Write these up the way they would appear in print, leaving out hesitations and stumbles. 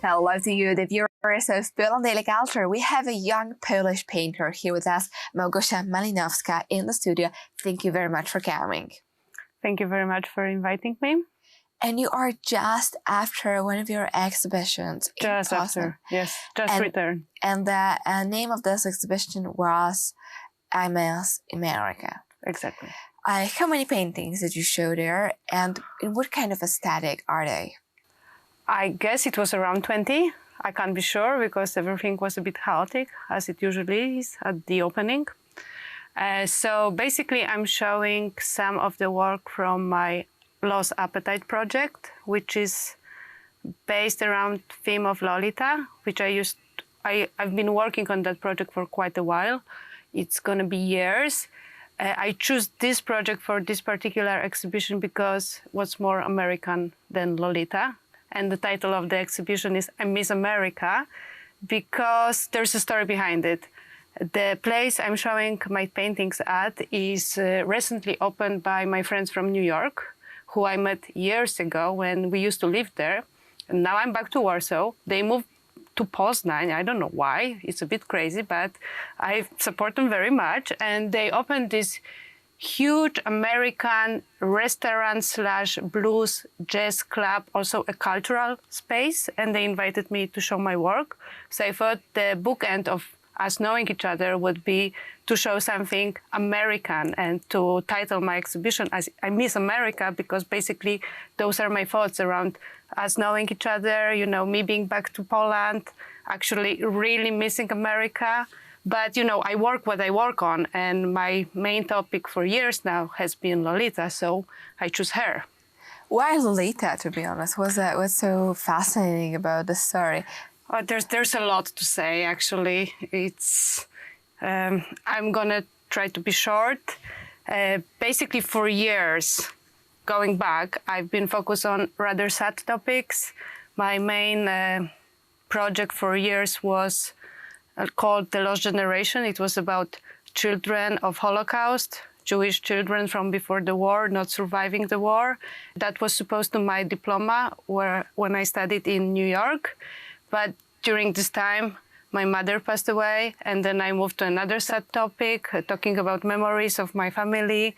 Hello to you, the viewers of Poland Daily Culture. We have a young Polish painter here with us, Małgosia Malinowska, in the studio. Thank you very much for coming. Thank you very much for inviting me. And you are just after one of your exhibitions. Just after, yes, just returned. And the name of this exhibition was I Miss America. Exactly. How many paintings did you show there, and in what kind of aesthetic are they? I guess it was around 20. I can't be sure because everything was a bit chaotic, as it usually is at the opening. So basically, I'm showing some of the work from my Lost Appetite project, which is based around the theme of Lolita, which I've been working on that project for quite a while. It's going to be years. I choose this project for this particular exhibition because what's more American than Lolita? And the title of the exhibition is I Miss America because there's a story behind it. The place I'm showing my paintings at is recently opened by my friends from New York, who I met years ago when we used to live there. And now I'm back to Warsaw. They moved to Poznań. I don't know why. It's a bit crazy, but I support them very much. And they opened this huge American restaurant/blues jazz club, also a cultural space, and they invited me to show my work. So I thought the bookend of us knowing each other would be to show something American and to title my exhibition as I Miss America, because basically those are my thoughts around us knowing each other, you know, me being back to Poland, actually really missing America. But, you know, I work what I work on, and my main topic for years now has been Lolita, so I choose her. Why Lolita, to be honest? What's so fascinating about the story? Oh, there's a lot to say, actually. It's I'm going to try to be short. Basically, for years, going back, I've been focused on rather sad topics. My main project for years was called The Lost Generation. It was about children of Holocaust, Jewish children from before the war, not surviving the war. That was supposed to be my diploma when I studied in New York. But during this time, my mother passed away, and then I moved to another sad topic, talking about memories of my family,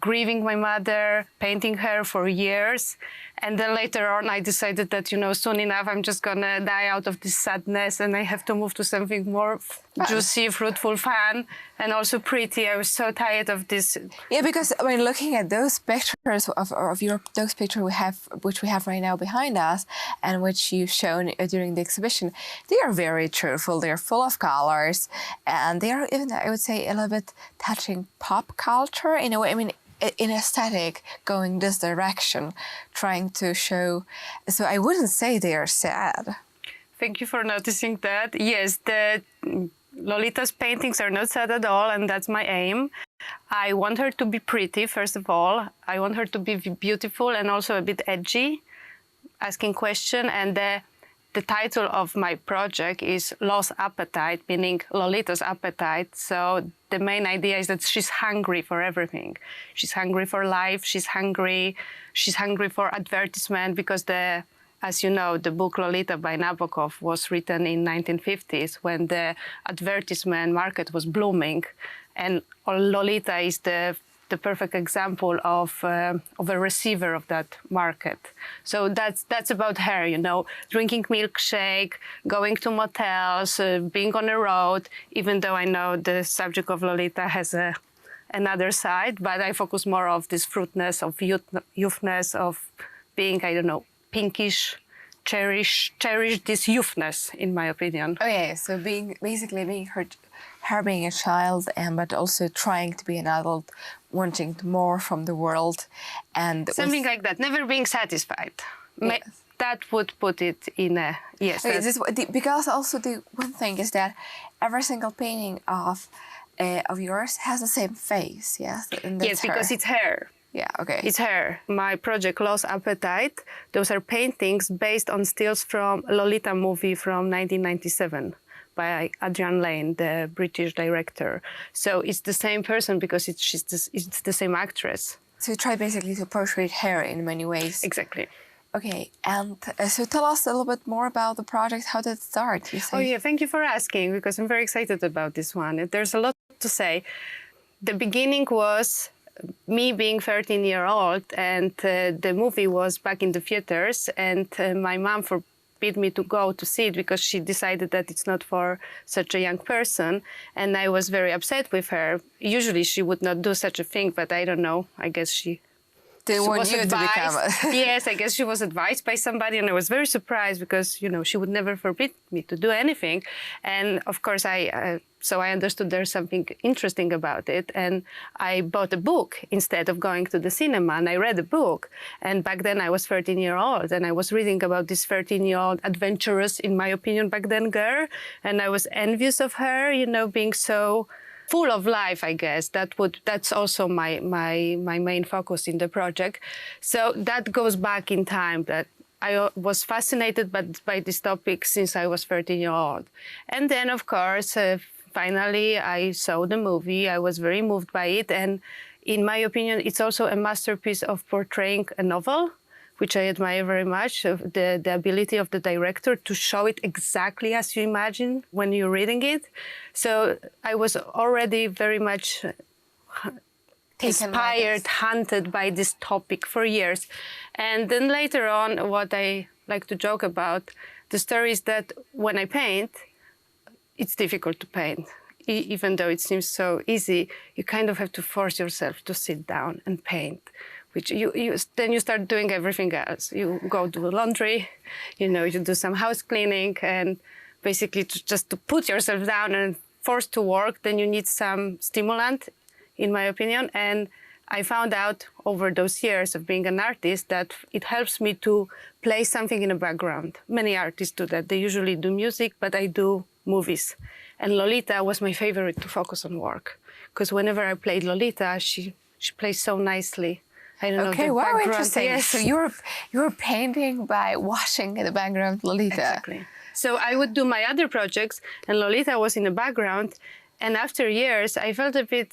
grieving my mother, painting her for years. And then later on, I decided that, you know, soon enough, I'm just going to die out of this sadness and I have to move to something more juicy, fruitful, fun, and also pretty. I was so tired of this. Yeah, because I mean, looking at those pictures those pictures which we have right now behind us, and which you've shown during the exhibition, they are very cheerful. They're full of colors, and they are even, I would say, a little bit touching pop culture in a way. I mean, in aesthetic, going this direction, trying to show. So I wouldn't say they are sad. Thank you for noticing that. Yes, the Lolita's paintings are not sad at all, and that's my aim. I want her to be pretty, first of all. I want her to be beautiful and also a bit edgy, asking questions. And the title of my project is Lost Appetite, meaning Lolita's appetite. So the main idea is that she's hungry for everything. She's hungry for life. She's hungry for advertisement, because as you know, the book Lolita by Nabokov was written in 1950s when the advertisement market was blooming, and Lolita is the perfect example of a receiver of that market. So that's about her, you know, drinking milkshake, going to motels, being on the road, even though I know the subject of Lolita has another side, but I focus more of this fruitness, of youthness, of being, I don't know, pinkish, cherish this youthness, in my opinion. Okay, so basically being her being a child, but also trying to be an adult, wanting more from the world, and something like that. Never being satisfied. Yes. That would put it in a yes. Okay, because also the one thing is that every single painting of yours has the same face. Yes. Yes, because it's her. Yeah, okay. It's her. My project, Lost Appetite, those are paintings based on stills from Lolita movie from 1997 by Adrian Lane, the British director. So it's the same person because it's the same actress. So you try basically to portray her in many ways. Exactly. Okay, and so tell us a little bit more about the project. How did it start? You say? Oh yeah, thank you for asking, because I'm very excited about this one. There's a lot to say. The beginning was me being 13-year-old, and the movie was back in the theaters, and my mom forbid me to go to see it because she decided that it's not for such a young person, and I was very upset with her. Usually she would not do such a thing, but I don't know, I guess she They want was you to become advised. Yes, I guess she was advised by somebody, and I was very surprised because, you know, she would never forbid me to do anything. And of course, so I understood there's something interesting about it, and I bought a book instead of going to the cinema, and I read a book. And back then I was 13-year-old, and I was reading about this 13-year-old adventurous, in my opinion, back then girl, and I was envious of her, you know, being so full of life, I guess. That's also my main focus in the project. So that goes back in time, that I was fascinated by this topic since I was 13-year-old. And then, of course, finally I saw the movie. I was very moved by it. And in my opinion, it's also a masterpiece of portraying a novel, which I admire very much, the ability of the director to show it exactly as you imagine when you're reading it. So I was already very much inspired, hunted by this topic for years. And then later on, what I like to joke about, the story is that when I paint, it's difficult to paint. Even though it seems so easy, you kind of have to force yourself to sit down and paint, which then you start doing everything else. You go do laundry, you know, you do some house cleaning, and basically just to put yourself down and forced to work, then you need some stimulant, in my opinion. And I found out over those years of being an artist that it helps me to play something in the background. Many artists do that. They usually do music, but I do movies. And Lolita was my favorite to focus on work, because whenever I played Lolita, she plays so nicely. I don't know. Okay, wow, interesting. Yes. So you're painting by watching in the background Lolita. Exactly. So I would do my other projects, and Lolita was in the background. And after years, I felt a bit,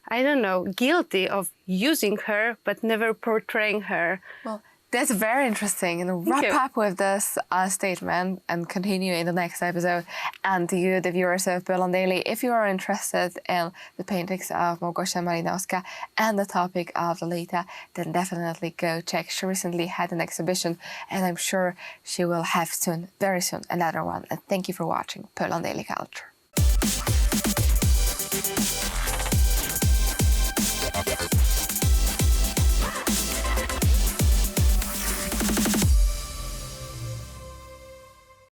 I don't know, guilty of using her, but never portraying her. Well, that's very interesting. And wrap up with this statement and continue in the next episode. And to you, the viewers of Berlin Daily, if you are interested in the paintings of Małgosia Malinowska and the topic of Lolita, then definitely go check. She recently had an exhibition, and I'm sure she will have soon, very soon, another one. And thank you for watching Berlin Daily Culture.